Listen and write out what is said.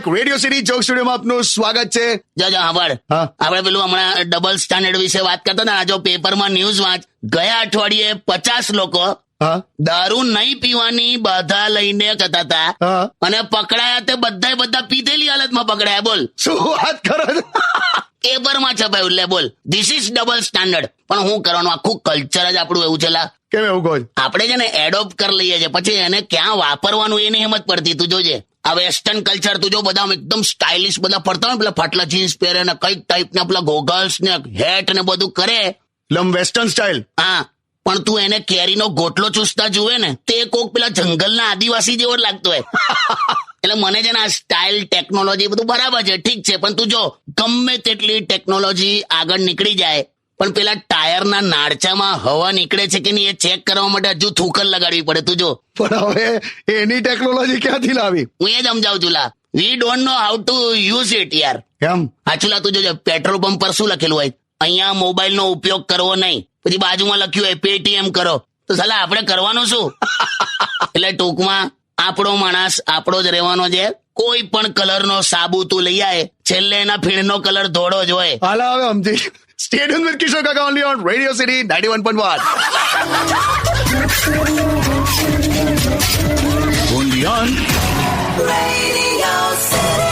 Back. Radio city joke સ્ટુડિયોમાં આપનું સ્વાગત છે. જો સાંભળ, આપણે પેલું હમણાં ડબલ સ્ટાન્ડર્ડ વિશે વાત કરતા હતા. જો પેપરમાં ન્યૂઝ વાંચ, ગયા અઠવાડિયે 50 લોકો દારૂ નહીં પીવાની બાધા લઈને જતા હતા અને પકડાયા તે બધા પીધેલી હાલતમાં પકડાયા. બોલ, શું વાત કરો છો? પેપરમાં છપાયું. લે બોલ, ધીસ ઇઝ ડબલ સ્ટાન્ડર્ડ. પણ હું કરવાનું, આખું કલ્ચર જ આપણું એવું છે. કેમ એવું કહો છો? આપણે છે ને એડોપ્ટ કરી લઈએ છીએ, પછી એને ક્યાં વાપરવાનું એ નહીં હિંમત પડતી. તું જોજે આ વેસ્ટર્ન કલ્ચર, તું જો બધા એકદમ સ્ટાઇલિશ બધા ફરતા હોય, પેલા ફાટલા જીન્સ પહેરે ને કઈક ટાઈપના પેલા ગોગલ્સ ને હેટ ને બધું કરે, વેસ્ટર્ન સ્ટાઇલ. હા, પણ તું એને કેરીનો ગોટલો ચૂસતા જુએ ને તે કોક પેલા જંગલના આદિવાસી જેવો જ લાગતો હોય. એટલે મને છે ને આ સ્ટાઇલ, ટેકનોલોજી બધું બરાબર છે, ઠીક છે, પણ તું જો ગમે તેટલી ટેકનોલોજી આગળ નીકળી જાય પણ પેલા ટાયરના નાળચામાં હવા નીકળે છે કે નહીં એ ચેક કરવા માટે હજુ થૂકલ લગાડવી પડે. તું જો, પણ હવે એની ટેકનોલોજી ક્યાંથી લાવી? હું એ જ સમજાવું છું. We don't know how to use it યાર. કેમ? હાચુલા, તું જોજો પેટ્રોલ પંપ પર શું લખેલું હોય, અહીંયા મોબાઈલ નો ઉપયોગ કરવો નહીં. પછી બાજુમાં લખ્યું હોય પેટીએમ કરો. તો સાલા આપણે કરવાનું શું? એટલે ટૂંકમાં આપણો માણસ આપણો જ રહેવાનો છે. કોઈ પણ કલર નો સાબુ તું લઈ આય, છેલ્લે એના ફીણનો કલર ધોળો જ હોય. હાલ હવે સમજી. Stay tuned with Kishore Kaka only on Radio City 91.1. Only on Radio City.